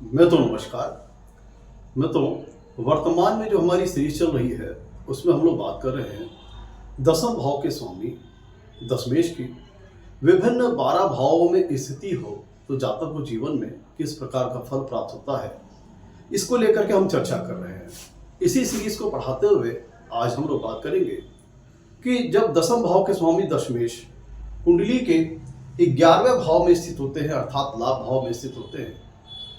नमस्कार। वर्तमान में जो हमारी सीरीज चल रही है उसमें हम लोग बात कर रहे हैं दसम भाव के स्वामी दशमेश की। विभिन्न 12 भावों में स्थिति हो तो जातक को जीवन में किस प्रकार का फल प्राप्त होता है, इसको लेकर के हम चर्चा कर रहे हैं। इसी सीरीज को पढ़ाते हुए आज हम लोग बात करेंगे कि जब दसम भाव के स्वामी दशमेश कुंडली के 11वें भाव में स्थित होते हैं अर्थात लाभ भाव में स्थित होते हैं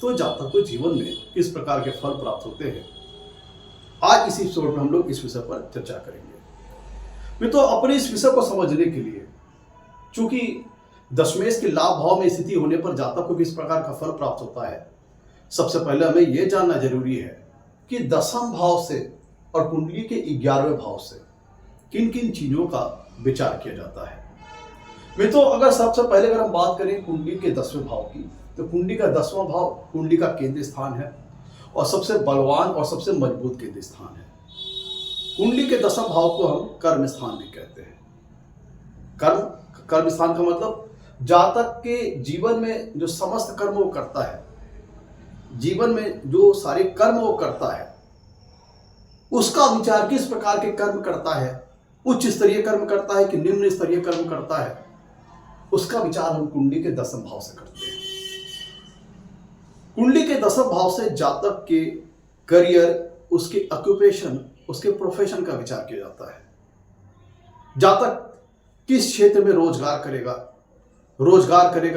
तो जातक को जीवन में किस प्रकार के फल प्राप्त होते हैं, आज इस एपिसोड में हम लोग इस विषय पर चर्चा करेंगे। तो अपने इस विषय को समझने के लिए, चूंकि दशमेश के लाभ भाव में स्थिति होने पर जातक को किस प्रकार का फल प्राप्त होता है, सबसे पहले हमें यह जानना जरूरी है कि दसम भाव से और कुंडली के 11वें भाव से किन किन चीजों का विचार किया जाता है। अगर सबसे पहले अगर हम बात करें कुंडली के 10वें भाव की, तो कुंडली का 10वां भाव कुंडली का केंद्र स्थान है और सबसे बलवान और सबसे मजबूत केंद्र स्थान है। कुंडली के 10वां भाव को हम कर्म स्थान भी कहते हैं। कर्म स्थान का मतलब जातक के जीवन में जो समस्त कर्म वो करता है, जीवन में जो सारे कर्म वो करता है, उसका विचार किस प्रकार के कर्म करता है, उच्च स्तरीय कर्म करता है कि निम्न स्तरीय कर्म करता है, उसका विचार हम कुंडली के 10वें भाव से करते हैं। कुंडली के 10वें भाव से जातक के करियर, उसके ऑक्यूपेशन, उसके प्रोफेशन का विचार किया जाता है। जातक किस क्षेत्र में रोजगार करेगा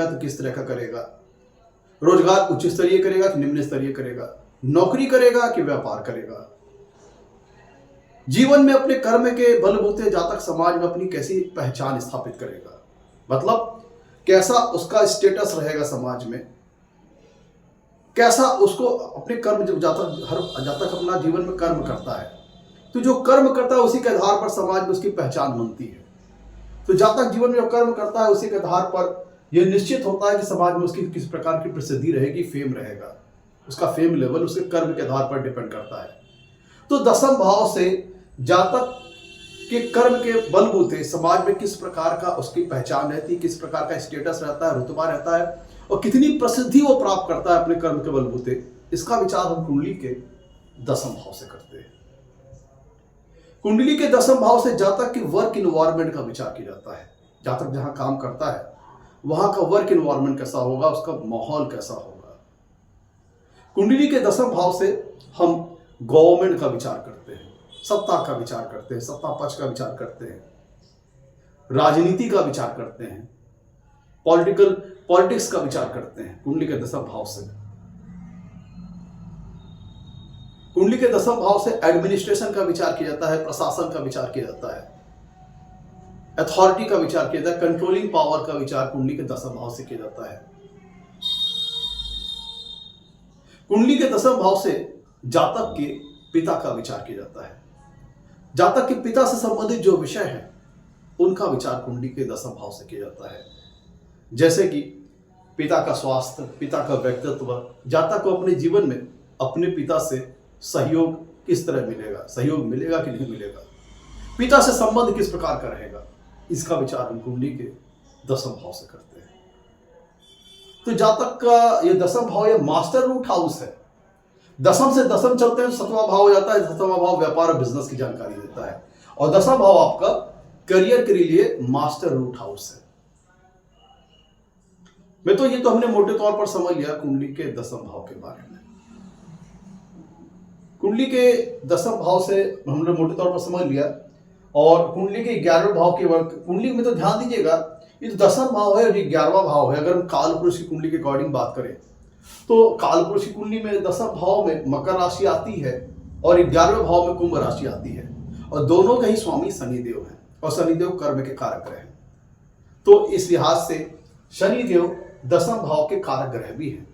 तो किस तरह का करेगा, रोजगार उच्च स्तरीय करेगा कि निम्न स्तरीय करेगा, नौकरी करेगा कि व्यापार करेगा। जीवन में अपने कर्म के बलबूते जातक समाज में अपनी कैसी पहचान स्थापित करेगा, मतलब कैसा उसका स्टेटस रहेगा समाज में, कैसा उसको अपने कर्म, जब जातक अपना जीवन में कर्म करता है तो जो कर्म करता है उसी के आधार पर समाज में उसकी पहचान बनती है। तो जातक जीवन में जो कर्म करता है उसी के आधार पर यह निश्चित होता है कि समाज में उसकी किस प्रकार की प्रसिद्धि रहेगी, फेम रहेगा। उसका फेम लेवल उसके कर्म के आधार पर डिपेंड करता है। तो 10वें भाव से जातक के कर्म के बलबूते समाज में किस प्रकार का उसकी पहचान रहती है, किस प्रकार का स्टेटस रहता है, रुतबा रहता है और कितनी प्रसिद्धि वो प्राप्त करता है अपने कर्म के बलबूते, इसका विचार हम कुंडली के 10वें भाव से करते हैं। कुंडली के 10वें भाव से जातक के वर्क इन्वायरमेंट का विचार किया जाता है। जातक जहां काम करता है वहां का वर्क इन्वायरमेंट कैसा होगा, उसका माहौल कैसा होगा। कुंडली के 10वें भाव से हम गवर्नमेंट का विचार करते हैं, सत्ता का विचार करते हैं, सत्ता पक्ष का विचार करते हैं, राजनीति का विचार करते हैं, पॉलिटिक्स का विचार करते हैं। कुंडली के 10वें भाव से, कुंडली के 10वें भाव से एडमिनिस्ट्रेशन का विचार किया जाता है, प्रशासन का विचार किया जाता है, अथॉरिटी का विचार किया जाता है, कंट्रोलिंग पावर का विचार कुंडली के 10वें भाव से किया जाता है। कुंडली के 10वें भाव से जातक के पिता का विचार किया जाता है। जातक के पिता से संबंधित जो विषय है उनका विचार कुंडली के 10वें भाव से किया जाता है, जैसे कि पिता का स्वास्थ्य, पिता का व्यक्तित्व, जातक को अपने जीवन में अपने पिता से सहयोग किस तरह मिलेगा, सहयोग मिलेगा कि नहीं मिलेगा, पिता से संबंध किस प्रकार का रहेगा, इसका विचार हम कुंडली के 10वें भाव से करते हैं। तो जातक का ये 10वां भाव ये मास्टर रूट हाउस है। 10वीं से 10वीं चलते हैं, 7वां भाव हो जाता है। 7वां भाव व्यापार और बिजनेस की जानकारी देता है और 10वां भाव आपका करियर के लिए मास्टर रूट हाउस है। ये तो हमने मोटे तौर पर समझ लिया कुंडली के 10वें भाव के बारे में। कुंडली के 10वें भाव से हमने मोटे तौर पर समझ लिया और कुंडली के 11वें भाव के वर्क, कुंडली में तो ध्यान दीजिएगा ये तो 10वां भाव है और ये 11वां भाव है। अगर हम काल पुरुष की कुंडली के अकॉर्डिंग बात करें तो काल पुरुष की कुंडली में 10वें भाव में मकर राशि आती है और 11वें भाव में कुंभ राशि आती है और दोनों के ही स्वामी शनिदेव हैं और शनिदेव कर्म के कारक ग्रह हैं। तो इस लिहाज से शनिदेव 10वें भाव के कारक ग्रह भी हैं।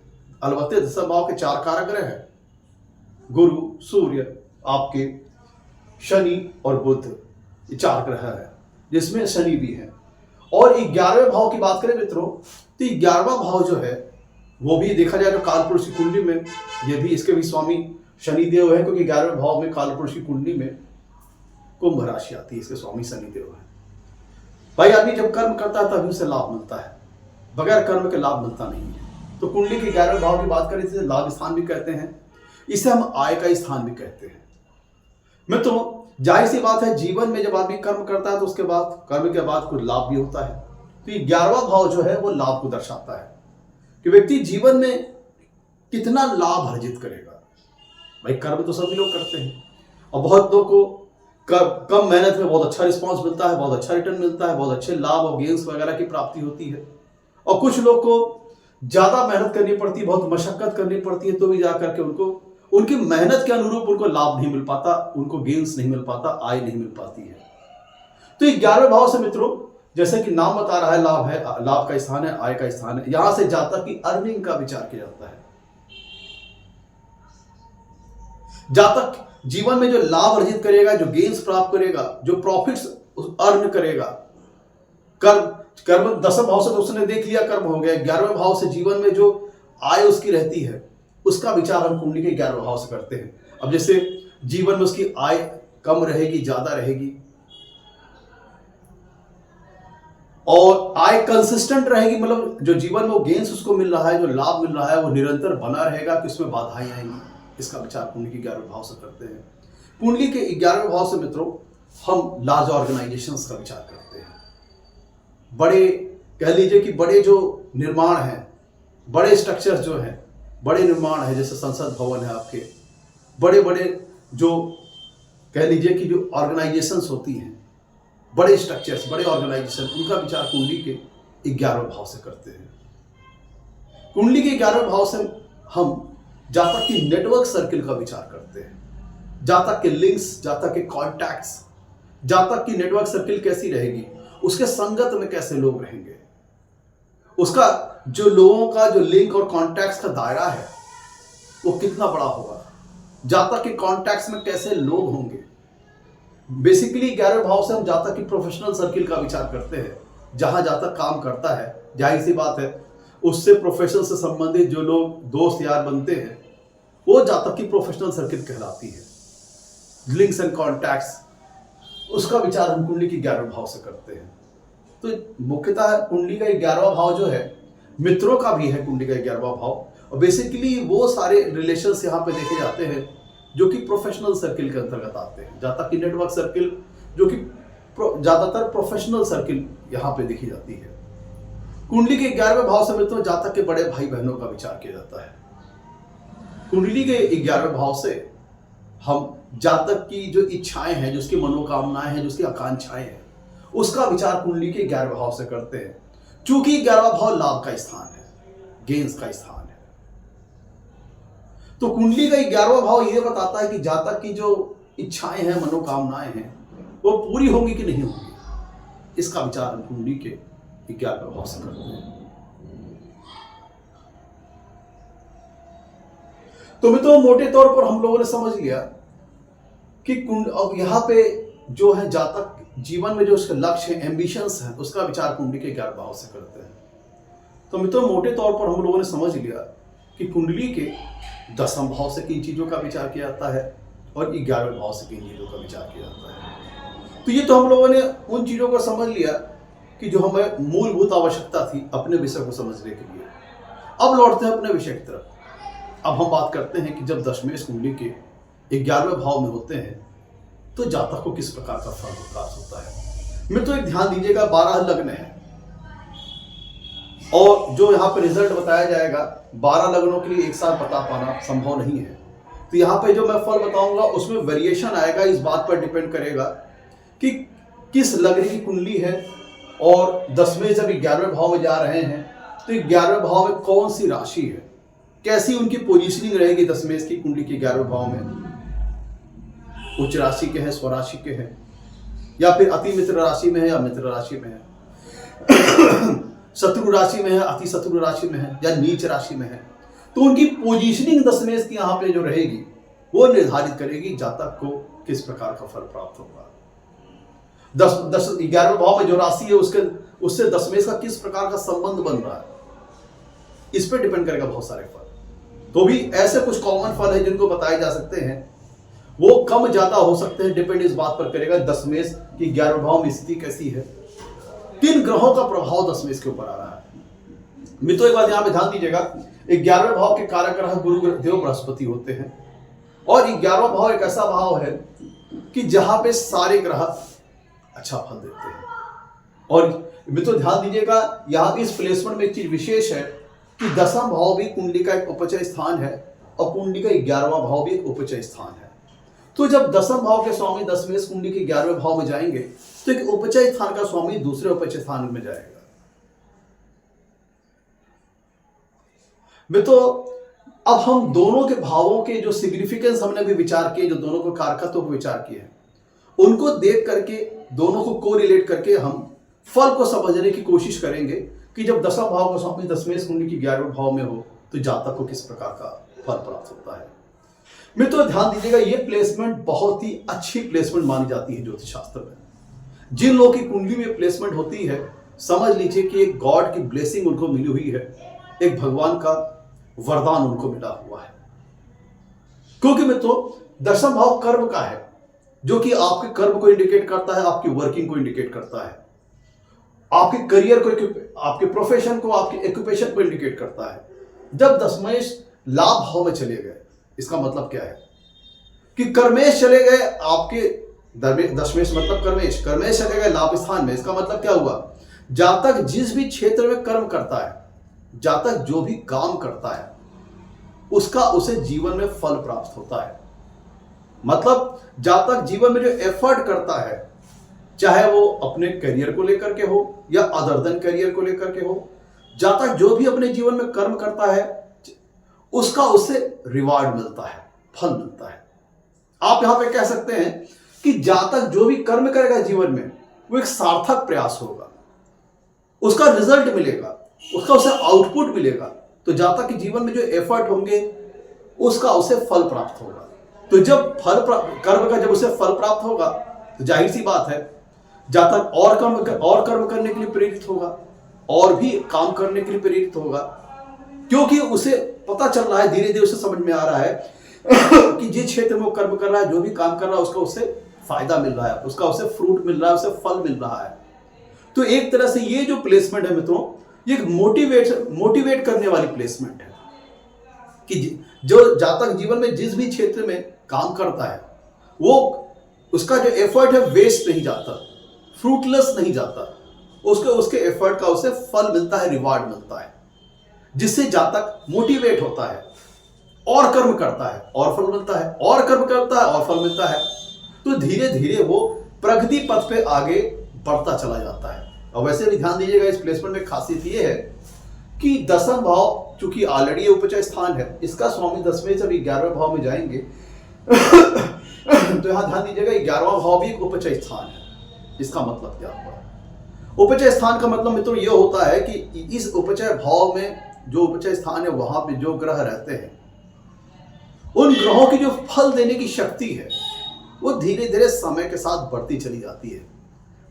अलबत्ते 10वें भाव के 4 कारक ग्रह हैं, गुरु, सूर्य, आपके शनि और बुध, ये 4 ग्रह है जिसमें शनि भी है। और 11वें भाव की बात करें मित्रों तो 11वां भाव जो है वो भी देखा जाए तो कालपुरुष की कुंडली में ये भी, इसके भी स्वामी शनिदेव है, क्योंकि 11वें भाव में कालपुरुष की कुंडली में कुंभ राशि आती है, इसके स्वामी शनिदेव है। भाई आदमी जब कर्म करता है तभी उसे लाभ मिलता है, बगैर कर्म के लाभ मिलता नहीं है। तो कुंडली के 11वें भाव की बात करें तो लाभ स्थान भी कहते हैं, इसे हम आय का स्थान भी कहते हैं। मित्रों, जाहिर सी बात है, जीवन में जब आदमी कर्म करता है तो उसके बाद कर्म के बाद कुछ लाभ भी होता है। तो ये 11वां भाव जो है वो लाभ को दर्शाता है कि व्यक्ति जीवन में कितना लाभ अर्जित करेगा। भाई कर्म तो सभी लोग करते हैं और बहुत लोग को कम मेहनत में बहुत अच्छा रिस्पांस मिलता है, बहुत अच्छा रिटर्न मिलता है, बहुत अच्छे लाभ और गेन्स वगैरह की प्राप्ति होती है। और कुछ लोग को ज्यादा मेहनत करनी पड़ती है, बहुत मशक्कत करनी पड़ती है, तो भी जाकर के उनको उनकी मेहनत के अनुरूप उनको लाभ नहीं मिल पाता, उनको गेन्स नहीं मिल पाता, आय नहीं मिल पाती है। तो 11वें भाव से मित्रों, जैसे कि नाम बता रहा है, लाभ है, लाभ का स्थान है, आय का स्थान है। यहां से जातक की अर्निंग का विचार किया जाता है। जातक जीवन में जो लाभ अर्जित करेगा, जो गेन्स प्राप्त करेगा, जो प्रॉफिट्स अर्न करेगा, कर्म 10वें भाव से तो उसने देख लिया, कर्म हो गया। 11वें भाव से जीवन में जो आय उसकी रहती है, उसका विचार हम कुंडली के 11वें भाव से करते हैं। अब जैसे जीवन में उसकी आय कम रहेगी, ज्यादा रहेगी, और आय कंसिस्टेंट रहेगी, मतलब जो जीवन में वो गेन्स उसको मिल रहा है, जो लाभ मिल रहा है, वो निरंतर बना रहेगा कि उसमें बाधाएं आएंगी, इसका विचार कुंडली के 11वें भाव से करते हैं। कुंडली के 11वें भाव से मित्रों हम लार्ज ऑर्गेनाइजेशंस का विचार करते हैं। बड़े, कह लीजिए कि बड़े जो निर्माण हैं, बड़े स्ट्रक्चर्स जो हैं, बड़े निर्माण है, जैसे संसद भवन है आपके, बड़े बड़े जो कह लीजिए कि जो ऑर्गेनाइजेशंस होती हैं, बड़े स्ट्रक्चर्स, बड़े ऑर्गेनाइजेशन, उनका विचार कुंडली के 11वें भाव से करते हैं। कुंडली के 11वें भाव से हम जातक की नेटवर्क सर्किल का विचार करते हैं। जातक के लिंक्स, जातक के कॉन्टैक्ट्स, जातक की नेटवर्क सर्किल कैसी रहेगी, उसके संगत में कैसे लोग रहेंगे, उसका जो लोगों का जो लिंक और कॉन्टैक्ट्स का दायरा है वो कितना बड़ा होगा, जातक के कॉन्टैक्ट्स में कैसे लोग होंगे। बेसिकली 11वें भाव से हम जातक की प्रोफेशनल सर्किल का विचार करते हैं। जहां जातक काम करता है, जाहिर सी बात है, उससे प्रोफेशन से संबंधित जो लोग दोस्त यार बनते हैं, वो जातक की प्रोफेशनल सर्किल कहलाती है। लिंक्स एंड कॉन्टैक्ट्स, उसका विचार हम कुंडली के 11वें भाव से करते हैं। तो मुख्यतः कुंडली का 11वां भाव जो है, मित्रों का भी है कुंडली का 11वां भाव, और बेसिकली वो सारे रिलेशंस यहाँ पे देखे जाते हैं जो कि प्रोफेशनल सर्किल के अंतर्गत आते हैं। जातक की नेटवर्क सर्किल जो कि ज्यादातर प्रोफेशनल सर्किल यहाँ पे देखी जाती है। कुंडली के 11वें भाव से मित्रों जातक के बड़े भाई बहनों का विचार किया जाता है। कुंडली के 11वें भाव से हम जातक की जो इच्छाएं हैं, जो उसकी मनोकामनाएं हैं, जो उसकी आकांक्षाएं हैं, उसका विचार कुंडली के 11वें भाव से करते हैं। चूंकि 11वां भाव लाभ का स्थान है, गेन्स का स्थान है, तो कुंडली का 11वां भाव यह बताता है कि जातक की जो इच्छाएं हैं, मनोकामनाएं हैं, वो पूरी होंगी कि नहीं होंगी। इसका विचार हम कुंडली के 11वें भाव से करते हैं। तो मित्रों, मोटे तौर पर हम लोगों ने समझ लिया कि अब यहाँ पे जो है जातक जीवन में जो उसके लक्ष्य है, एम्बिशंस हैं, उसका विचार कुंडली के 11वें भाव से करते हैं। तो मित्रों, मोटे तौर पर हम लोगों ने समझ लिया कि कुंडली के 10वें भाव से किन चीजों का विचार किया जाता है और 11वें भाव से किन चीजों का विचार किया जाता है। तो ये तो हम लोगों ने उन चीजों को समझ लिया कि जो हमें मूलभूत आवश्यकता थी अपने विषय को समझने के लिए। अब लौटते हैं अपने विषय की तरफ। अब हम बात करते हैं कि जब दशमेश कुंडली के 11वें भाव में होते हैं तो जातक को किस प्रकार का फल प्राप्त होता है। मित्रों, एक ध्यान दीजिएगा, 12 लग्न है और जो यहाँ पे रिजल्ट बताया जाएगा 12 लग्नों के लिए एक साथ बता पाना संभव नहीं है। तो यहाँ पे जो मैं फल बताऊंगा उसमें वेरिएशन आएगा, इस बात पर डिपेंड करेगा कि किस लग्न की कुंडली है और दशमेश जब 11वें भाव में जा रहे हैं तो 11वें भाव में कौन सी राशि है, कैसी उनकी पोजीशनिंग रहेगी दशमेश की कुंडली के 11वें भाव में। उच्च राशि के हैं, स्वराशि के हैं, या फिर अति मित्र राशि में है या मित्र राशि में है, शत्रु राशि में है, अति शत्रु राशि में है, या नीच राशि में है। तो उनकी पोजीशनिंग दशमेश की यहाँ पे जो रहेगी वो निर्धारित करेगी जातक को किस प्रकार का फल प्राप्त होगा। 11वें भाव में जो राशि है उससे दशमेश का किस प्रकार का संबंध बन रहा है, इस पर डिपेंड करेगा बहुत सारे फल। तो भी ऐसे कुछ कॉमन फल है जिनको बताए जा सकते हैं, वो कम ज्यादा हो सकते हैं, डिपेंड इस बात पर करेगा दशमेश की 11वें भाव में स्थिति कैसी है, किन ग्रहों का प्रभाव दशमेश के ऊपर आ रहा है। मित्रों एक बात यहाँ पे ध्यान दीजिएगा, 11वें भाव के कारक ग्रह गुरु देव बृहस्पति होते हैं और 11वां भाव एक ऐसा भाव है कि जहां पे सारे ग्रह अच्छा फल देते हैं। और मित्रों ध्यान दीजिएगा, यहाँ इस प्लेसमेंट में एक चीज विशेष है कि 10वां भाव भी कुंडली का एक उपचय स्थान है और कुंडली का 11वां भाव भी एक उपचय स्थान है। तो जब 10वां भाव के स्वामी दशमेश कुंडली के 11वें भाव में जाएंगे तो एक उपचय स्थान का स्वामी दूसरे उपचय स्थान में जाएगा। मित्रों अब हम दोनों के भावों के जो सिग्निफिकेंस हमने भी विचार किए, जो दोनों को कारकत्व को विचार किए हैं, उनको देख करके दोनों को कोरिलेट करके हम फल को समझने की कोशिश करेंगे कि जब 10वां भाव का स्वामी दशमेश कुंडली की 11वें भाव में हो तो जातक को किस प्रकार का फल प्राप्त होता है। मित्रों ध्यान दीजिएगा, ये प्लेसमेंट बहुत ही अच्छी प्लेसमेंट मानी जाती है ज्योतिष शास्त्र में। जिन लोगों की कुंडली में प्लेसमेंट होती है समझ लीजिए कि एक गॉड की ब्लेसिंग उनको मिली हुई है, एक भगवान का वरदान उनको मिला हुआ है। क्योंकि मित्रों 10वां भाव कर्म का है, जो कि आपके कर्म को इंडिकेट करता है, आपकी वर्किंग को इंडिकेट करता है, आपके करियर को, आपके प्रोफेशन को, आपके ऑक्यूपेशन को इंडिकेट करता है। जब दशमेश लाभ भाव में चले गए इसका मतलब क्या है कि कर्मेश चले गए आपके दशमेश मतलब कर्मेश चले गए लाभ स्थान में। इसका मतलब क्या हुआ, जातक जिस भी क्षेत्र में कर्म करता है, जातक जो भी काम करता है उसका उसे जीवन में फल प्राप्त होता है। मतलब जातक जीवन में जो एफर्ट करता है, चाहे वो अपने करियर को लेकर के हो या अदर देन करियर को लेकर के हो, जातक जो भी अपने जीवन में कर्म करता है उसका उसे रिवार्ड मिलता है, फल मिलता है। आप यहां पे कह सकते हैं कि जातक जो भी कर्म करेगा जीवन में वो एक सार्थक प्रयास होगा, उसका रिजल्ट मिलेगा, उसका उसे आउटपुट मिलेगा। तो जातक के जीवन में जो एफर्ट होंगे उसका उसे फल प्राप्त होगा। तो जब कर्म का जब उसे फल प्राप्त होगा तो जाहिर सी बात है जातक और कर्म करने के लिए प्रेरित होगा, और भी काम करने के लिए प्रेरित होगा, क्योंकि उसे पता चल रहा है, धीरे धीरे उसे समझ में आ रहा है कि जिस क्षेत्र में वो कर्म कर रहा है, जो भी काम कर रहा है, उसका उससे फायदा मिल रहा है, उसका उसे फ्रूट मिल रहा है, उसे फल मिल रहा है। तो एक तरह से ये जो प्लेसमेंट है मित्रों, ये मोटिवेट करने वाली प्लेसमेंट है कि जो जातक जीवन में जिस भी क्षेत्र में काम करता है वो उसका जो एफर्ट है वेस्ट नहीं जाता, फ्रूटलेस नहीं जाता, उसके एफर्ट का उसे फल मिलता है, रिवार्ड मिलता है, जिससे जातक मोटिवेट होता है और कर्म करता है और फल मिलता है, और कर्म करता है और फल मिलता है। तो धीरे धीरे वो प्रगति पथ पे आगे बढ़ता चला जाता है। और वैसे भी ध्यान दीजिएगा, इस प्लेसमेंट में खासियत ये है कि 10वां भाव चूंकि ऑलरेडी उपचय स्थान है, इसका स्वामी 10वें से 11वें भाव में जाएंगे तो यहां ध्यान दीजिएगा 11वां भाव भी एक उपचय स्थान है। इसका मतलब क्या हुआ, उपचय स्थान का मतलब मित्रों ये होता है कि इस उपचय भाव में जो उपचय स्थान है वहां पे जो ग्रह रहते हैं, उन ग्रहों की जो फल देने की शक्ति है वो धीरे धीरे समय के साथ बढ़ती चली जाती है।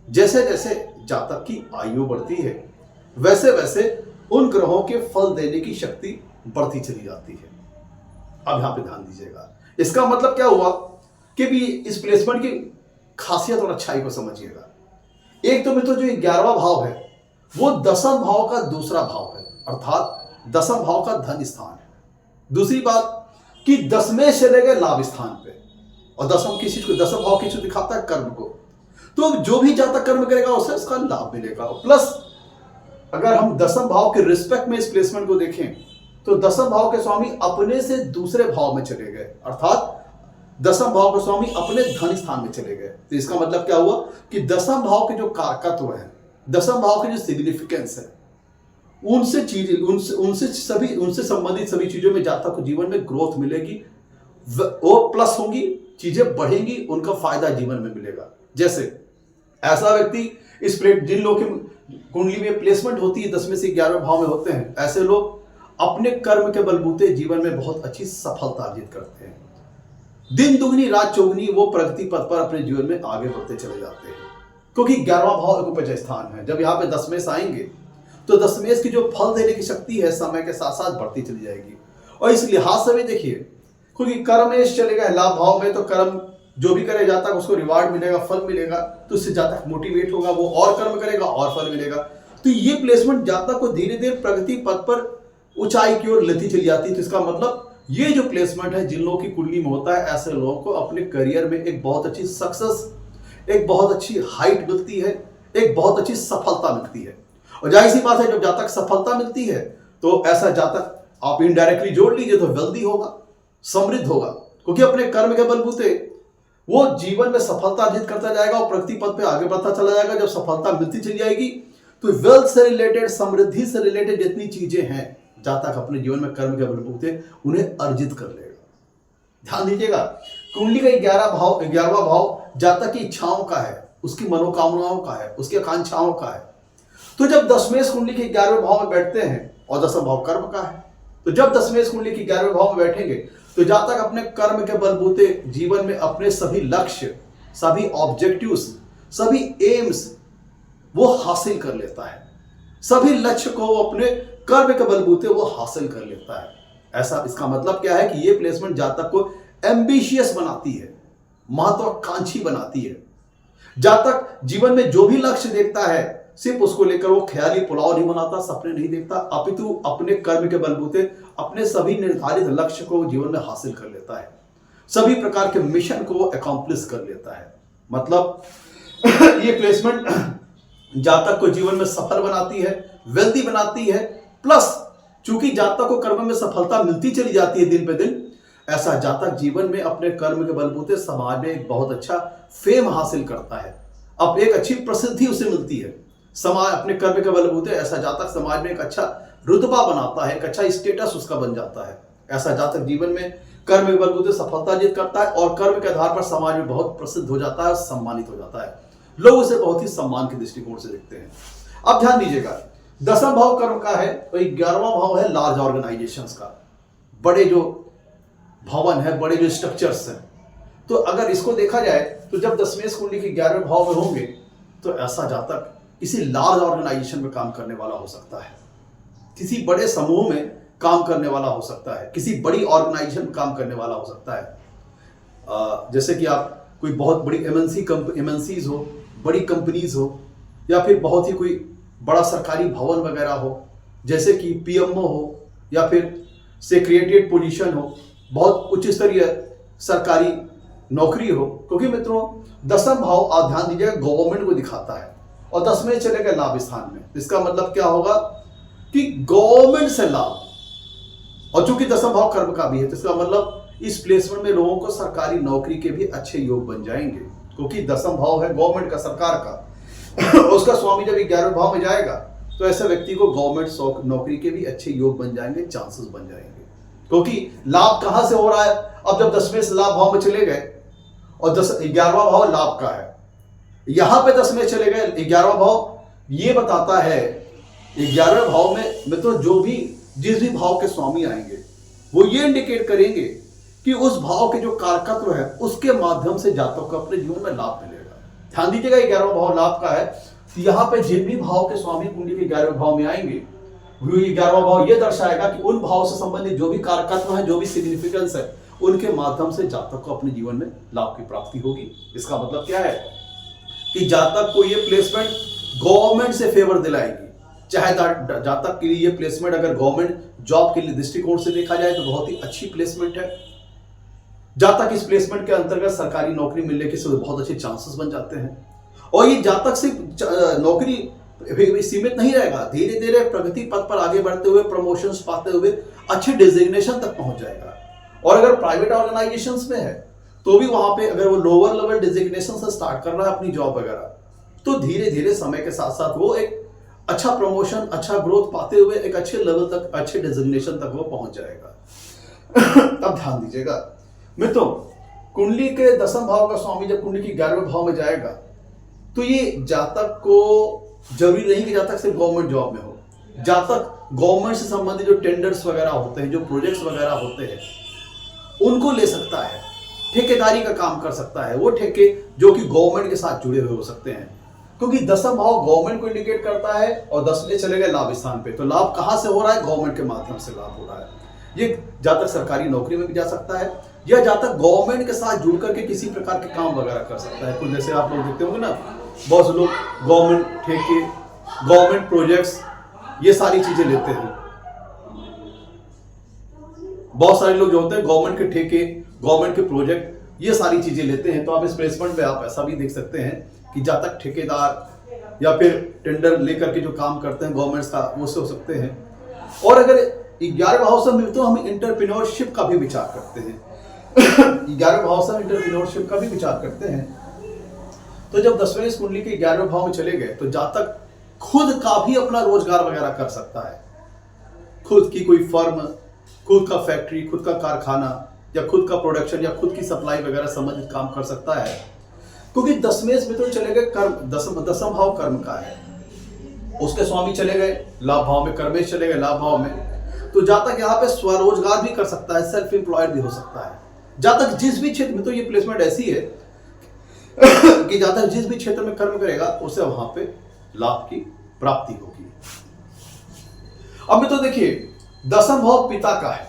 जैसे जैसे जातक की आयु बढ़ती है वैसे वैसे उन ग्रहों के फल देने की शक्ति बढ़ती चली जाती है। अब यहां पे ध्यान दीजिएगा, इसका मतलब क्या हुआ कि भी इस प्लेसमेंट की खासियत और अच्छाई को समझिएगा। एक तो मित्रों जो 11वां भाव है वो 10वां भाव का दूसरा भाव है, अर्थात 10वां भाव का धन स्थान है। दूसरी बात कि 10वें चले गए लाभ स्थान पे, और 10वां भाव किसी को दिखाता है कर्म को। तो जो भी जातक कर्म करेगा उसे उसका लाभ मिलेगा। प्लस अगर हम 10वां भाव के रिस्पेक्ट में इस प्लेसमेंट को देखें तो 10वां भाव के स्वामी अपने से दूसरे भाव में चले गए, अर्थात 10वां भाव के स्वामी अपने धन स्थान में चले गए। तो इसका मतलब क्या हुआ कि 10वां भाव के जो कारकत्व है, 10वां भाव की जो सिग्निफिकेंस है, उनसे संबंधित सभी चीजों में जातक को जीवन में ग्रोथ मिलेगी, वो प्लस होंगी, चीजें बढ़ेंगी, उनका फायदा जीवन में मिलेगा। जैसे ऐसा व्यक्ति जिन लोगों की कुंडली में प्लेसमेंट होती है 10वें से 11वें भाव में होते हैं, ऐसे लोग अपने कर्म के बलबूते जीवन में बहुत अच्छी सफलता अर्जित करते हैं। दिन दुगनी रात चौगुनी वो प्रगति पथ पर अपने जीवन में आगे बढ़ते चले जाते हैं, क्योंकि 11वां भाव एक उपचय स्थान है। जब यहाँ पे 10वें आएंगे तो 10वें की जो फल देने की शक्ति है समय के साथ साथ बढ़ती चली जाएगी। और इस लिहाज से भी देखिए, क्योंकि कर्मेश चलेगा लाभ भाव में, तो कर्म जो भी करे जातक उसको रिवार्ड मिलेगा, फल मिलेगा, तो उससे जातक मोटिवेट होगा, वो और कर्म करेगा और फल मिलेगा। तो ये प्लेसमेंट जातक को धीरे धीरे प्रगति पथ पर ऊंचाई की ओर लेती चली जाती है। तो इसका मतलब ये जो प्लेसमेंट है जिन लोगों की कुंडली में होता है, ऐसे लोगों को अपने करियर में एक बहुत अच्छी सक्सेस, एक बहुत अच्छी हाइट मिलती है, एक बहुत अच्छी सफलता मिलती है। और जाहिर सी बात है, जब जातक सफलता मिलती है तो ऐसा जातक आप इनडायरेक्टली जोड़ लीजिए तो वेल्दी होगा, समृद्ध होगा, क्योंकि अपने कर्म के बलबूते वो जीवन में सफलता अर्जित करता जाएगा और प्रगति पथ पे आगे बढ़ता चला जाएगा। जब सफलता मिलती चली जाएगी तो वेल्थ से रिलेटेड, समृद्धि से रिलेटेड जितनी चीजें हैं, जातक अपने जीवन में कर्म के बलबूते उन्हें अर्जित कर लेगा। ध्यान दीजिएगा, कुंडली का 11वां भाव जातक की इच्छाओं का है, उसकी मनोकामनाओं का है, उसकी आकांक्षाओं का है। तो जब दशमेश कुंडली के 11वें भाव में बैठते हैं और 10वां भाव कर्म का है, तो जब दशमेश कुंडली के 11वें भाव में बैठेंगे तो जातक अपने कर्म के बलबूते जीवन में अपने सभी लक्ष्य, सभी ऑब्जेक्टिव्स, सभी एम्स वो हासिल कर लेता है। सभी लक्ष्य को वो अपने कर्म के बलबूते वो हासिल कर लेता है। ऐसा इसका मतलब क्या है कि ये प्लेसमेंट जातक को एम्बिशियस बनाती है, महत्वाकांक्षी बनाती है। जातक जीवन में जो भी लक्ष्य देखता है सिर्फ उसको लेकर वो ख्याली पुलाव नहीं बनाता, सपने नहीं देखता, अपितु अपने कर्म के बलबूते अपने सभी निर्धारित लक्ष्य को जीवन में हासिल कर लेता है। सभी प्रकार के मिशन को वो अकॉम्प्लिश कर लेता है। मतलब ये प्लेसमेंट जातक को जीवन में सफल बनाती है, वेल्दी बनाती है, प्लस चूंकि जातक को कर्म में सफलता मिलती चली जाती है दिन पे दिन, ऐसा जातक जीवन में अपने कर्म के बलबूते समाज में एक बहुत अच्छा फेम हासिल करता है। अब एक अच्छी प्रसिद्धि उसे मिलती है समाज, अपने कर्म के बलबूते ऐसा जातक समाज में एक अच्छा रुतबा बनाता है, एक अच्छा स्टेटस उसका बन जाता है। ऐसा जातक जीवन में कर्म के बलबूते सफलता अर्जित करता है और कर्म के आधार पर समाज में बहुत प्रसिद्ध हो जाता है, सम्मानित हो जाता है। लोग उसे बहुत ही सम्मान के दृष्टिकोण से देखते हैं। अब ध्यान दीजिएगा, 10वां भाव कर्म का है तो 11वां भाव है लार्ज ऑर्गेनाइजेशंस का, बड़े जो भवन है, बड़े जो स्ट्रक्चर्स हैं। तो अगर इसको देखा जाए तो जब दशमेश कुंडली के 11वें भाव में होंगे तो ऐसा जातक किसी लार्ज ऑर्गेनाइजेशन में काम करने वाला हो सकता है, किसी बड़े समूह में काम करने वाला हो सकता है, किसी बड़ी ऑर्गेनाइजेशन में काम करने वाला हो सकता है। जैसे कि आप कोई बहुत बड़ी एमएनसीज हो, बड़ी कंपनीज हो, या फिर बहुत ही कोई बड़ा सरकारी भवन वगैरह हो, जैसे कि पीएमओ हो, या फिर सेक्रेटरीट पोजीशन हो, बहुत उच्च स्तरीय सरकारी नौकरी हो। क्योंकि मित्रों 10वां भाव आप ध्यान दीजिएगा गवर्नमेंट को दिखाता है और 10वें चले गए लाभ स्थान में। इसका मतलब क्या होगा कि गवर्नमेंट से लाभ, और चूंकि 10वां भाव कर्म का भी है तो इसका मतलब इस प्लेसमेंट में लोगों को सरकारी नौकरी के भी अच्छे योग बन जाएंगे, क्योंकि 10वां भाव है गवर्नमेंट का, सरकार का। उसका स्वामी जब 11वें भाव में जाएगा तो ऐसे व्यक्ति को गवर्नमेंट नौकरी के भी अच्छे योग बन जाएंगे, चांसेस बन जाएंगे। क्योंकि लाभ कहां से हो रहा है, अब जब 10वें से लाभ भाव में चले गए और 11वां भाव लाभ का है, यहां पे 10वें चले गए, 11वां भाव ये बताता है, 11वें भाव में मित्रों जो भी जिस भी भाव के स्वामी आएंगे वो ये इंडिकेट करेंगे कि उस भाव के जो कारकत्व है उसके माध्यम से जातक को अपने जीवन में लाभ मिलेगा। ध्यान दीजिएगा, 11वां भाव लाभ का है, तो यहाँ पे जिन भी भाव के स्वामी कुंडली के 11वें भाव में आएंगे, 11वां भाव ये दर्शाएगा कि उन भाव से संबंधित जो भी कारकत्व है, जो भी सिग्निफिकेंस है, उनके माध्यम से जातक को अपने जीवन में लाभ की प्राप्ति होगी। इसका मतलब क्या है कि जातक को ये प्लेसमेंट गवर्नमेंट से फेवर दिलाएगी। चाहे जातक के लिए ये प्लेसमेंट अगर गवर्नमेंट जॉब के लिए दृष्टिकोण से देखा जाए तो बहुत ही अच्छी प्लेसमेंट है। जातक इस प्लेसमेंट के अंतर्गत सरकारी नौकरी मिलने के बहुत अच्छे चांसेस बन जाते हैं। और ये जातक सिर्फ नौकरी सीमित नहीं रहेगा, धीरे धीरे प्रगति पथ पर आगे बढ़ते हुए, प्रमोशंस पाते हुए अच्छे डिजिग्नेशन तक पहुंच जाएगा। और अगर प्राइवेट ऑर्गेनाइजेशंस में है तो भी वहां पे अगर वो लोअर लेवल डिजिग्नेशन से स्टार्ट कर रहा है अपनी जॉब वगैरह, तो धीरे धीरे समय के साथ साथ वो एक अच्छा प्रमोशन, अच्छा ग्रोथ पाते हुए एक अच्छे लेवल तक, अच्छे डिजिग्नेशन तक वो पहुंच जाएगा। अब ध्यान दीजिएगा मित्रों, कुंडली के 10वें भाव का स्वामी जब कुंडली की 11वें भाव में जाएगा तो ये जातक को जरूरी नहीं कि जातक सिर्फ गवर्नमेंट जॉब में हो, जातक गवर्नमेंट से संबंधित जो टेंडर्स वगैरह होते हैं, जो प्रोजेक्ट्स वगैरह होते हैं, उनको ले सकता है, ठेकेदारी का काम कर सकता है, वो ठेके जो कि गवर्नमेंट के साथ जुड़े हुए हो सकते हैं। क्योंकि 10वां भाव गवर्नमेंट को इंडिकेट करता है और 10वें चले गए लाभ स्थान पे, तो लाभ कहां से हो रहा है, गवर्नमेंट के माध्यम से लाभ हो रहा है। ये जातक सरकारी नौकरी में भी जा सकता है, या जातक गवर्नमेंट के साथ जुड़ करके किसी प्रकार के काम वगैरह कर सकता है। कुछ जैसे आप लोग देखते होंगे ना, बहुत से लोग गवर्नमेंट ठेके गवर्नमेंट प्रोजेक्ट्स, ये सारी चीजें लेते हैं। बहुत सारे लोग जो होते हैं गवर्नमेंट के ठेके, गवर्नमेंट के प्रोजेक्ट, ये सारी चीजें लेते हैं। तो आप इस प्लेसमेंट पे आप ऐसा भी देख सकते हैं कि जहां तक ठेकेदार या फिर टेंडर लेकर के जो काम करते हैं गवर्नमेंट्स का, वो से हो सकते हैं। और अगर 11 भाव से मिलते, तो हम एंटरप्रेन्योरशिप का भी विचार करते हैं। 11 भाव से एंटरप्रेन्योरशिप का भी विचार करते हैं। तो जब 10वें इस कुंडली के 11वें भाव में चले गए, तो जहां तक खुद का भी अपना रोजगार वगैरह कर सकता है, खुद की कोई फर्म, खुद का फैक्ट्री, खुद का कारखाना, या खुद का प्रोडक्शन, या खुद की सप्लाई वगैरह संबंधित काम कर सकता है। क्योंकि 10वें में तो चले गए कर्म, दसम भाव कर्म का है, उसके स्वामी चले गए लाभ भाव में, कर्मेश चले गए लाभ भाव में। तो जहां तक यहाँ पे स्वरोजगार भी कर सकता है, सेल्फ एम्प्लॉयड भी हो सकता है। जहां तक जिस भी क्षेत्र में, तो ये प्लेसमेंट ऐसी है कि जहां तक जिस भी क्षेत्र में कर्म करेगा उसे वहां पे लाभ की प्राप्ति होगी। अब तो देखिए, 10वां भाव पिता का है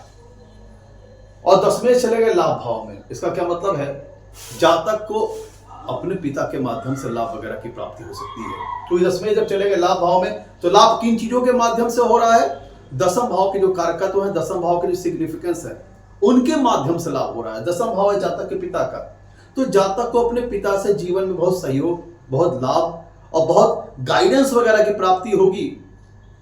और 10वें चले गए लाभ भाव में। इसका क्या मतलब है, जातक को अपने पिता के माध्यम से लाभ वगैरह की प्राप्ति हो सकती है। तो 10वें जब चले गए लाभ भाव में, तो लाभ किन चीजों के माध्यम से हो रहा है, 10वां भाव के जो कारकत्व है, 10वां भाव के जो सिग्निफिकेंस है, उनके माध्यम से लाभ हो रहा है। 10वां भाव है जातक के पिता का। तो जातक को अपने पिता से जीवन में बहुत सहयोग, बहुत लाभ और बहुत गाइडेंस वगैरह की प्राप्ति होगी।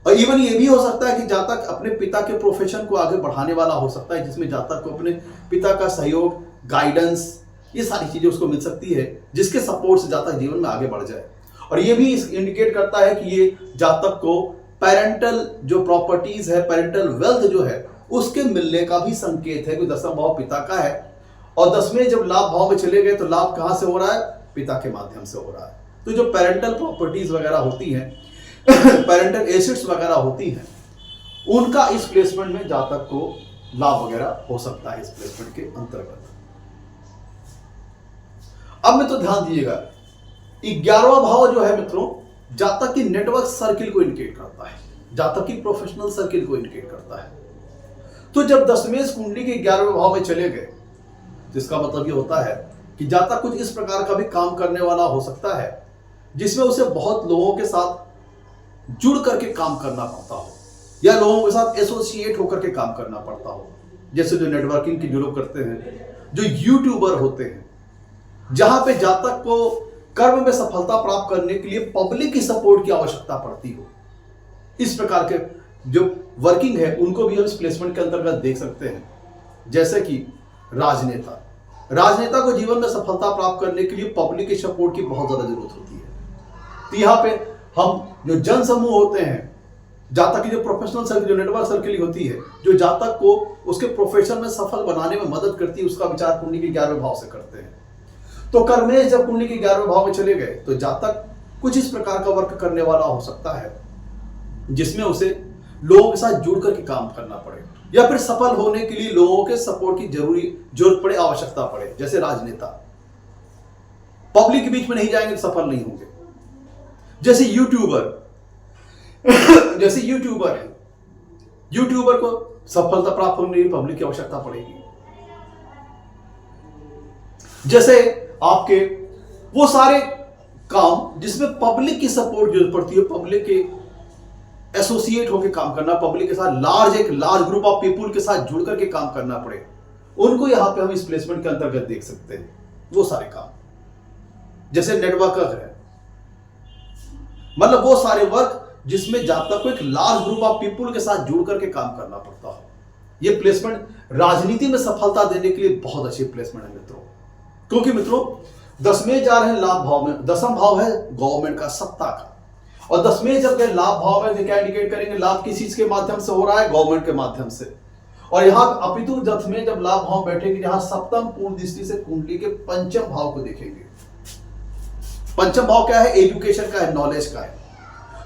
और इवन ये भी हो सकता है कि जातक अपने पिता के प्रोफेशन को आगे बढ़ाने वाला हो सकता है, जिसमें जातक को अपने पिता का सहयोग, गाइडेंस, ये सारी चीजें उसको मिल सकती है, जिसके सपोर्ट से जातक जीवन में आगे बढ़ जाए। और ये भी इंडिकेट करता है कि ये जातक को पेरेंटल जो प्रॉपर्टीज है, पेरेंटल वेल्थ जो है, उसके मिलने का भी संकेत है कि 10वां भाव पिता का है। और 10वें जब लाभ भाव में चले गए, तो लाभ कहां से हो रहा है, पिता के माध्यम से हो रहा है। तो जो पेरेंटल प्रॉपर्टीज वगैरह होती हैं, पेरेंटल एसेट्स वगैरह होती हैं, उनका इस प्लेसमेंट में जातक को लाभ वगैरह हो सकता है इस प्लेसमेंट के अंतर्गत। अब में तो ध्यान दीजिएगा, 11वां भाव जो है मित्रों, जातक की नेटवर्क सर्किल को इंडिकेट करता है, जातक की प्रोफेशनल सर्किल को इंडिकेट करता है। तो जब 10वें कुंडली के 11वें भाव में चले गए, जिसका मतलब ये होता है कि जातक कुछ इस प्रकार का भी काम करने वाला हो सकता है जिसमें उसे बहुत लोगों के साथ जुड़ करके काम करना पड़ता हो, या लोगों के साथ एसोसिएट होकर के काम करना पड़ता हो। जैसे जो नेटवर्किंग की जो लोग करते हैं, जो यूट्यूबर होते हैं, जहां पे जातक को कर्म में सफलता प्राप्त करने के लिए पब्लिक की सपोर्ट की आवश्यकता पड़ती हो, इस प्रकार के जो वर्किंग है उनको भी हम इस प्लेसमेंट के अंतर्गत देख सकते हैं। जैसे कि राजनेता को जीवन में सफलता प्राप्त करने के लिए पब्लिक की सपोर्ट की बहुत ज्यादा जरूरत होती है। तो यहाँ पे हम जो जन समूह होते हैं, जातक की जो प्रोफेशनल सर्किल, जो नेटवर्क सर्किल होती है, जो जातक को उसके प्रोफेशन में सफल बनाने में मदद करती है, उसका विचार कुंडली के 11वें भाव से करते हैं। तो कर्मेश जब कुंडली के 11वें भाव में चले गए, तो जातक कुछ इस प्रकार का वर्क करने वाला हो सकता है जिसमें उसे लोगों के साथ जुड़ करके काम करना पड़े, या फिर सफल होने के लिए लोगों के सपोर्ट की जरूरत पड़े, आवश्यकता पड़े। जैसे राजनेता पब्लिक के बीच में नहीं जाएंगे तो सफल नहीं होंगे। जैसे यूट्यूबर है, यूट्यूबर को सफलता प्राप्त होने के लिए पब्लिक की आवश्यकता पड़ेगी। जैसे आपके वो सारे काम जिसमें पब्लिक की सपोर्ट जरूरत पड़ती है, पब्लिक के एसोसिएट होकर काम करना, पब्लिक के साथ एक लार्ज ग्रुप ऑफ पीपुल के साथ जुड़ करके काम करना पड़े, उनको यहां पे हम इस प्लेसमेंट के अंतर्गत देख सकते हैं। वो सारे काम, जैसे नेटवर्कर है, मतलब वो सारे वर्क जिसमें जातक को एक लार्ज ग्रुप ऑफ पीपुल के साथ जुड़ करके काम करना पड़ता हो। ये प्लेसमेंट राजनीति में सफलता देने के लिए बहुत अच्छी प्लेसमेंट है मित्रों, क्योंकि मित्रों 10वें जा रहे हैं लाभ भाव में। 10वां भाव है गवर्नमेंट का, सत्ता का, और 10वें जब गए लाभ भाव में, क्या इंडिकेट करेंगे, लाभ किस चीज के माध्यम से हो रहा है, गवर्नमेंट के माध्यम से। और यहां अपितु 10वें जब लाभ भाव बैठेंगे, जहां सप्तम पूर्ण दृष्टि से कुंडली के पंचम भाव को देखेंगे। पंचम भाव क्या है, एजुकेशन का है, नॉलेज का है।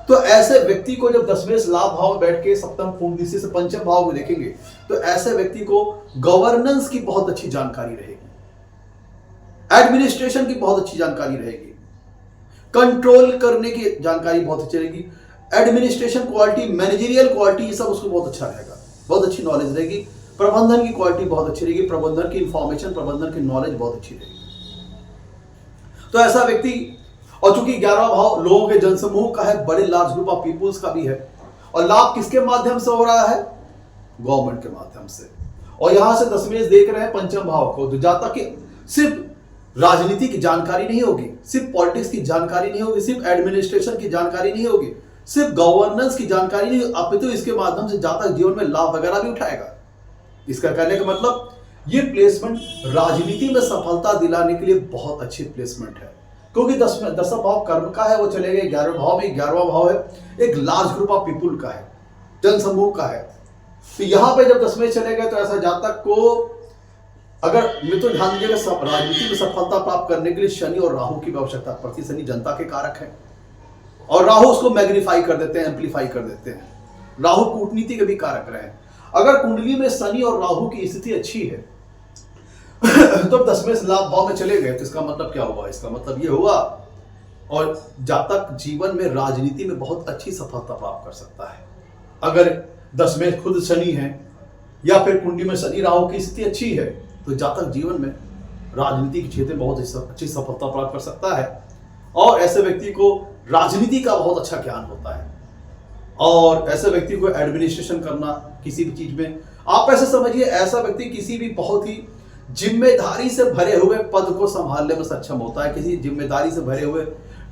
तो ऐसे व्यक्ति को जब 10वें लाभ भाव में बैठ के सप्तम पूर्ण दृष्टि से पंचम भाव को देखेंगे, तो ऐसे व्यक्ति को गवर्नेंस की बहुत अच्छी जानकारी रहेगी, एडमिनिस्ट्रेशन की बहुत अच्छी जानकारी रहेगी, कंट्रोल करने की जानकारी बहुत अच्छी रहेगी, एडमिनिस्ट्रेशन क्वालिटी, मैनेजरियल क्वालिटी, ये सब उसको बहुत अच्छा रहेगा, बहुत अच्छी नॉलेज रहेगी, प्रबंधन की क्वालिटी बहुत अच्छी रहेगी, प्रबंधन की इंफॉर्मेशन, प्रबंधन की नॉलेज बहुत अच्छी रहेगी। तो ऐसा व्यक्ति और चूंकि 11वां भाव लोगों के जनसमूह का है, बड़े लार्ज ग्रुप ऑफ पीपुल्स का भी है, और लाभ किसके माध्यम से हो रहा है? गवर्नमेंट के माध्यम से। और यहां से दशमेश देख रहे हैं पंचम भाव को, तो जाता कि सिर्फ राजनीति की जानकारी नहीं होगी, सिर्फ पॉलिटिक्स की जानकारी नहीं होगी, सिर्फ एडमिनिस्ट्रेशन की जानकारी नहीं होगी, सिर्फ गवर्नेंस की जानकारी नहीं, अपितु इसके माध्यम से जातक जीवन में लाभ वगैरह भी उठाएगा। इसका कहने का मतलब ये प्लेसमेंट राजनीति में सफलता दिलाने के लिए बहुत अच्छी प्लेसमेंट है, क्योंकि दसम भाव कर्म का है, वो चले गए 11वें भाव में। 11वां भाव है एक लार्ज ग्रुप ऑफ पीपुल का है, जनसमूह का है। तो यहां पे जब दसवें चले गए तो ऐसा जातक को, अगर मित्रों ध्यान दीजिएगा, राजनीति में सफलता प्राप्त करने के लिए शनि और राहु की आवश्यकता पड़ती है। शनि जनता के कारक है और राहु उसको मैग्नीफाई कर देते हैं, एम्पलीफाई कर देते हैं। राहु कूटनीति के भी कारक रहे। अगर कुंडली में शनि और राहु की स्थिति अच्छी है तो दसवें लाभ भाव में चले गए, तो इसका मतलब क्या हुआ? इसका मतलब ये हुआ, और जातक जीवन में राजनीति में बहुत अच्छी सफलता प्राप्त कर सकता है। अगर दसवें खुद शनि है या फिर कुंडली में शनि राहु की स्थिति अच्छी है, तो जातक जीवन में राजनीति के क्षेत्र में बहुत अच्छी सफलता प्राप्त कर सकता है। और ऐसे व्यक्ति को राजनीति का बहुत अच्छा ज्ञान होता है, और ऐसे व्यक्ति को एडमिनिस्ट्रेशन करना किसी भी चीज में, आप ऐसे समझिए, ऐसा व्यक्ति किसी भी बहुत ही जिम्मेदारी से भरे हुए पद को संभालने में सक्षम होता है, किसी जिम्मेदारी से भरे हुए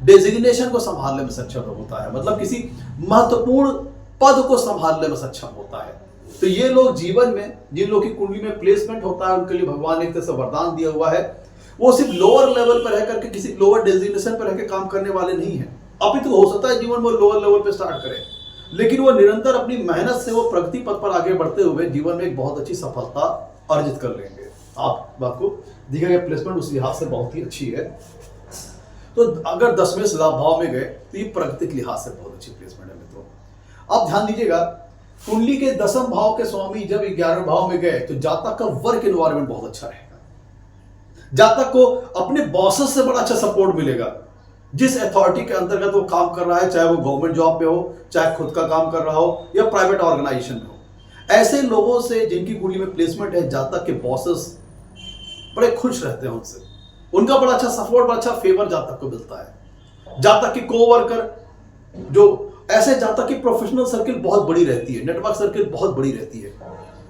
डेजिग्नेशन को संभालने में सक्षम होता है, मतलब किसी महत्वपूर्ण पद को संभालने में सक्षम होता है। तो ये लोग जीवन में, जिन लोगों की कुंडली में प्लेसमेंट होता है, उनके लिए भगवान ने एक तरह से वरदान दिया हुआ है। वो सिर्फ लोअर लेवल पर रह करके, किसी लोअर डेजिग्नेशन पर रहकर काम करने वाले नहीं है। अभी तो हो सकता है जीवन में लोअर लेवल पे स्टार्ट करे, लेकिन वो निरंतर अपनी मेहनत से वो प्रगति पथ पर आगे बढ़ते हुए जीवन में एक बहुत अच्छी सफलता अर्जित कर लेंगे। आप बात को दिखेगा, प्लेसमेंट उस लिहाज से बहुत ही अच्छी है। तो अगर दसवें लाभ भाव में गए तो ये प्रगति के लिहाज से बहुत अच्छी प्लेसमेंट है मित्रों। आप ध्यान दीजिएगा, कुंडली के दसम भाव के स्वामी जब 11वें भाव में गए तो जातक का वर्क एनवायरनमेंट बहुत अच्छा रहेगा। जातक को अपने बॉसेस से बड़ा अच्छा सपोर्ट मिलेगा। जिस अथॉरिटी के अंतर्गत वो काम कर रहा है, चाहे वो गवर्नमेंट जॉब पे हो, चाहे खुद का काम कर रहा हो या प्राइवेट ऑर्गेनाइजेशन में हो, ऐसे लोगों से जिनकी कुंडली में प्लेसमेंट है, जातक के बॉसेस बड़े खुश रहते हैं उनसे, उनका बड़ा अच्छा सपोर्ट, बड़ा अच्छा फेवर जातक को मिलता है। जातक की कोवर्कर, जो ऐसे जातक की प्रोफेशनल सर्किल बहुत बड़ी रहती है, नेटवर्क सर्किल बहुत बड़ी रहती है,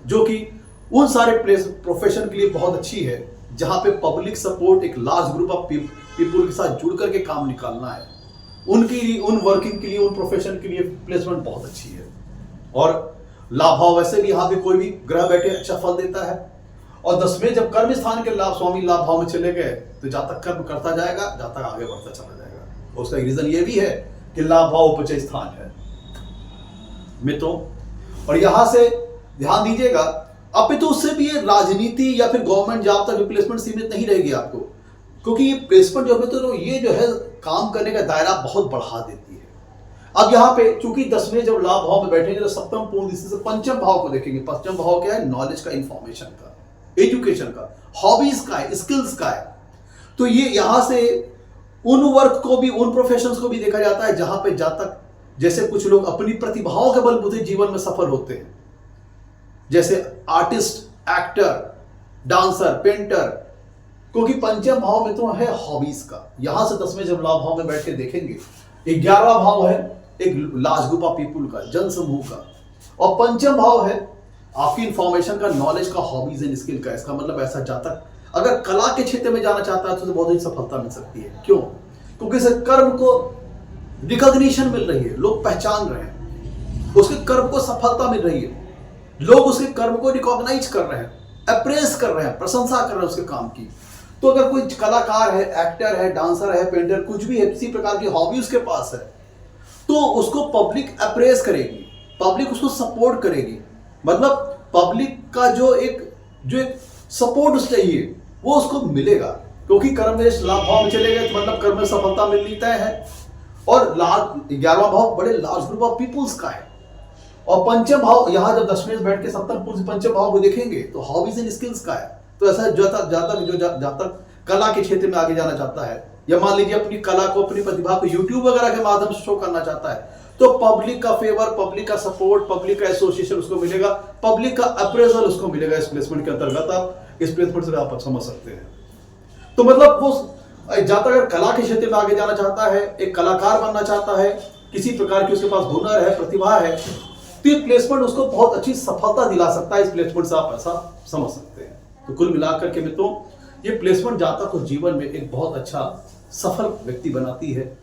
जो कि उन सारे प्रोफेशन के लिए बहुत अच्छी है, जहां पे पब्लिक सपोर्ट, एक लार्ज ग्रुप ऑफ पीपुल के साथ जुड़ करके काम निकालना है, उनके लिए, उन वर्किंग के लिए, उन प्रोफेशन के लिए प्लेसमेंट बहुत अच्छी है। और लाभ भाव वैसे भी यहाँ पे कोई भी ग्रह बैठे अच्छा फल देता है। और दसवें जब कर्म स्थान के लाभ स्वामी लाभ भाव में चले गए तो जातक कर्म करता जाएगा, जातक आगे बढ़ता चला जाएगा। उसका रीजन ये भी है कि लाभ भाव उपचय स्थान है मित्रों। और यहां से ध्यान दीजिएगा, अपितु उससे भी ये राजनीति या फिर गवर्नमेंट जॉब तक रिप्लेसमेंट सीमित नहीं रहेगी आपको, क्योंकि ये प्लेसमेंट जो मित्रों, ये जो है काम करने का दायरा बहुत बढ़ा देती है। अब यहाँ पे चूंकि दसवें जब लाभ भाव में बैठेंगे तो सप्तम पूर्ण दृष्टि से पंचम भाव को देखेंगे। पंचम भाव क्या है? नॉलेज का, इंफॉर्मेशन का, एजुकेशन का, हॉबीज का है, स्किल्स का है। तो ये यहां से उन वर्क को भी, उन प्रोफेशंस को भी देखा जाता है जहां पे जातक, जैसे कुछ लोग अपनी प्रतिभाओं के बलबूते जीवन में सफल होते हैं, जैसे आर्टिस्ट, एक्टर, डांसर, पेंटर, क्योंकि पंचम भाव में तो है हॉबीज का। यहां से दसवें जब लाभ भाव में बैठ के देखेंगे, 11वां भाव है एक लार्ज ग्रुप ऑफ पीपुल का, जनसमूह का, और पंचम भाव है आपकी इंफॉर्मेशन का, नॉलेज का, हॉबीज एंड स्किल का। इसका मतलब ऐसा जातक अगर कला के क्षेत्र में जाना चाहता है तो उसे बहुत ही सफलता मिल सकती है। क्यों? क्योंकि इसे कर्म को रिकॉग्निशन मिल रही है, लोग पहचान रहे हैं, उसके कर्म को सफलता मिल रही है, लोग उसके कर्म को रिकॉग्नाइज कर रहे हैं, अप्रेस कर रहे हैं, प्रशंसा कर रहे हैं उसके काम की। तो अगर कोई कलाकार है, एक्टर है, डांसर है, पेंटर, कुछ भी है, किसी प्रकार की हॉबी उसके पास है, तो उसको पब्लिक अप्रेस करेगी, पब्लिक उसको सपोर्ट करेगी। मतलब पब्लिक का जो एक सपोर्ट उस चाहिए वो उसको मिलेगा, क्योंकि कर्म में लाभ भाव में चले गए तो मतलब कर्म में सफलता मिलनी तय है। और 11वां भाव बड़े लार्ज ग्रुप ऑफ पीपुल्स का है। और पंचम भाव, यहां जब दसवें में बैठ के सप्तम पूर्ण पंचम भाव को देखेंगे तो हॉबीज एंड स्किल्स का है। तो ऐसा जातक कला के क्षेत्र में आगे जाना चाहता है, या मान लीजिए अपनी कला को, अपनी प्रतिभा को यूट्यूब वगैरह के माध्यम से शो करना चाहता है, तो पब्लिक का फेवर, पब्लिक का सपोर्ट, पब्लिक का एसोसिएशन उसको मिलेगा, पब्लिक का अप्रेजल उसको मिलेगा। इस प्लेसमेंट के अंतर्गत आप इस प्लेसमेंट से आप समझ सकते हैं। तो मतलब जातक अगर कला के क्षेत्र में आगे जाना चाहता है, एक कलाकार बनना चाहता है, किसी प्रकार की उसके पास हुनर है, प्रतिभा है, तो ये प्लेसमेंट उसको बहुत अच्छी सफलता दिला सकता है। इस प्लेसमेंट से आप ऐसा समझ सकते हैं। तो कुल मिलाकर के मित्रों, ये प्लेसमेंट जातक को जीवन में एक बहुत अच्छा सफल व्यक्ति बनाती है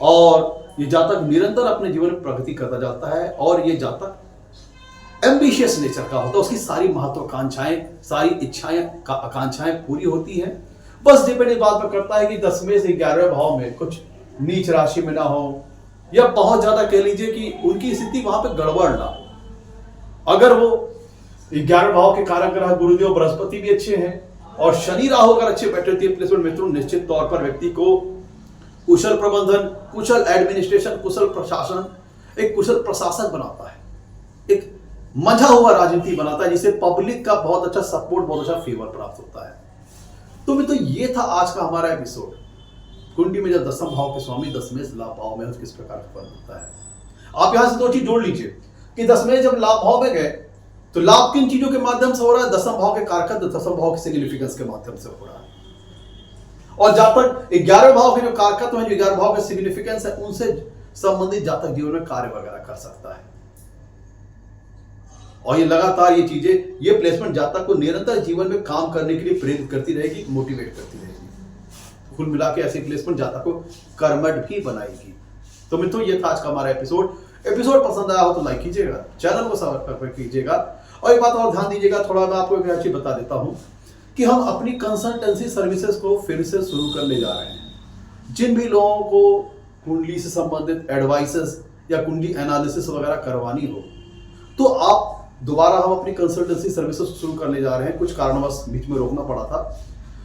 और ये जातक निरंतर अपने जीवन में प्रगति करता जाता है और ये जातक एम्बिशियस नेचर का होता है। उसकी सारी महत्वाकांक्षाएं, सारी इच्छाएं आकांक्षाएं पूरी होती हैं। बस डिपेंड इस बात पर करता है कि 10वें से 11वें भाव में कुछ नीच राशि में ना हो या बहुत ज्यादा कह लीजिए कि उनकी स्थिति वहां पे गड़बड़ ना हो। अगर वो 11वें भाव के कारक ग्रह गुरुदेव बृहस्पति भी अच्छे हैं और शनि राहु अगर अच्छे बैठे होती है प्लेसमेंट मित्रों, निश्चित तौर पर व्यक्ति को कुशल प्रबंधन, कुशल एडमिनिस्ट्रेशन, कुशल प्रशासन, एक कुशल प्रशासक बनाता है, एक मंझा हुआ राजनीति बनाता है, जिसे पब्लिक का बहुत अच्छा सपोर्ट, बहुत अच्छा फेवर प्राप्त होता है। तो मित्रों, ये था आज का हमारा एपिसोड। कुंडली में जब 10वें भाव के स्वामी 10वें लाभ भाव में किस प्रकार का फल होता है। आप यहां से दो चीज जोड़ लीजिए कि 10वें जब लाभ भाव में गए तो लाभ किन चीजों के माध्यम से हो रहा है? 10वें भाव के कारक 10वें भाव के सिग्निफिकेंस के माध्यम से हो रहा है। और जातक 11वें भाव के जो कारकत्व है, जो 11वें भाव के सिग्निफिकेंस है, उनसे संबंधित जातक जीवन में कार्य वगैरह कर सकता है। और ये लगातार ये चीजें, ये प्लेसमेंट जातक को निरंतर जीवन में काम करने के लिए प्रेरित करती रहेगी, मोटिवेट करती रहेगी। कुल मिला के ऐसी प्लेसमेंट जातक को कर्मठ भी बनाएगी। तो मित्रों, ये था आज का हमारा एपिसोड पसंद आया हो तो लाइक कीजिएगा, चैनल को सब्सक्राइब कीजिएगा। और एक बात और ध्यान दीजिएगा, थोड़ा मैं आपको एक अच्छी बता देता हूं कि हम अपनी कंसल्टेंसी सर्विसेज को फिर से शुरू करने जा रहे हैं। जिन भी लोगों को कुंडली से संबंधित एडवाइसेस या कुंडली एनालिसिस वगैरह करवानी हो, तो आप दोबारा हम अपनी कंसल्टेंसी सर्विसेज शुरू करने जा रहे हैं। कुछ कारणवश बीच में रोकना पड़ा था।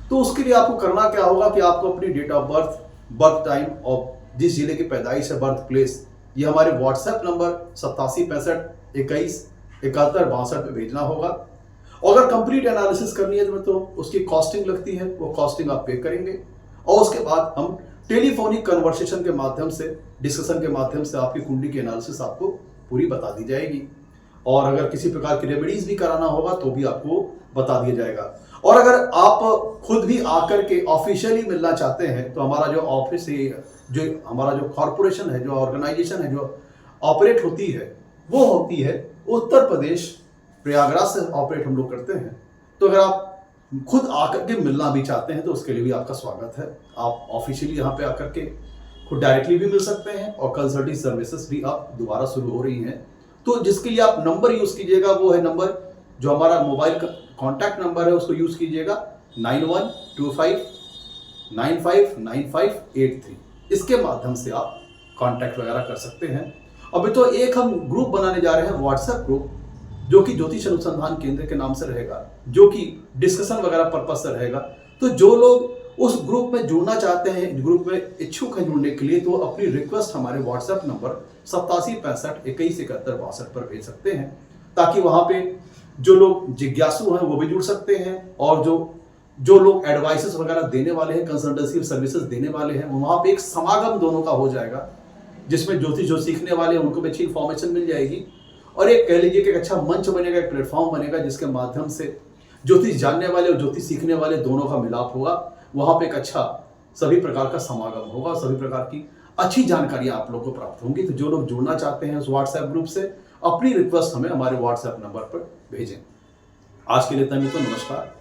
तो उसके लिए आपको करना क्या होगा कि आपको अपनी date of birth, birth time और जिस जिले की पैदाइश है, बर्थ प्लेस, ये हमारे व्हाट्सएप नंबर 8765217162 पे भेजना होगा। और अगर कंप्लीट एनालिसिस करनी है तो उसकी कॉस्टिंग लगती है, वो कॉस्टिंग आप पे करेंगे और उसके बाद हम टेलीफोनिक कन्वर्सेशन के माध्यम से, डिस्कशन के माध्यम से आपकी कुंडली की एनालिसिस आपको पूरी बता दी जाएगी। और अगर किसी प्रकार की रेमेडीज भी कराना होगा तो भी आपको बता दिया जाएगा। और अगर आप खुद भी आकर के ऑफिशियली मिलना चाहते हैं तो हमारा जो ऑफिस है, जो हमारा जो कॉर्पोरेशन है, जो ऑर्गेनाइजेशन है, जो ऑपरेट होती है, वो होती है उत्तर प्रदेश प्रयागराज से ऑपरेट हम लोग करते हैं। तो अगर आप खुद आकर के मिलना भी चाहते हैं तो उसके लिए भी आपका स्वागत है। आप ऑफिशियली यहाँ पे आकर के खुद डायरेक्टली भी मिल सकते हैं और कंसल्टिंग सर्विसेज भी आप दोबारा शुरू हो रही हैं। तो जिसके लिए आप नंबर यूज कीजिएगा वो है नंबर जो हमारा मोबाइल का कॉन्टैक्ट नंबर है, उसको यूज कीजिएगा 9125959583। इसके माध्यम से आप कांटेक्ट वगैरह कर सकते हैं। अभी तो एक हम ग्रुप बनाने जा रहे हैं, व्हाट्सएप ग्रुप, जो कि ज्योतिष अनुसंधान केंद्र के नाम से रहेगा, जो कि डिस्कशन वगैरह पर्पज से रहेगा। तो जो लोग उस ग्रुप में जुड़ना चाहते हैं, ग्रुप में इच्छुक हैं जुड़ने के लिए, तो अपनी रिक्वेस्ट हमारे व्हाट्सएप नंबर 8765217162 पर भेज सकते हैं, ताकि वहां पे जो लोग जिज्ञासु हैं वो भी जुड़ सकते हैं और जो लोग एडवाइसेस वगैरह देने वाले हैं, कंसल्टेंसी सर्विसेज देने वाले हैं, वहां पे एक समागम दोनों का हो जाएगा, जिसमें ज्योतिष जो सीखने वाले हैं उनको भी अच्छी इंफॉर्मेशन मिल जाएगी और एक कह लीजिए कि एक अच्छा मंच बनेगा, एक प्लेटफॉर्म बनेगा, जिसके माध्यम से ज्योतिष जानने वाले और ज्योतिष सीखने वाले दोनों का मिलाप होगा। वहां पे एक अच्छा सभी प्रकार का समागम होगा, सभी प्रकार की अच्छी जानकारियां आप लोगों को प्राप्त होंगी। तो जो लोग जुड़ना चाहते हैं उस व्हाट्सएप ग्रुप से, अपनी रिक्वेस्ट हमें हमारे व्हाट्सएप नंबर पर भेजें। आज के लिए इतना ही, तो नमस्कार।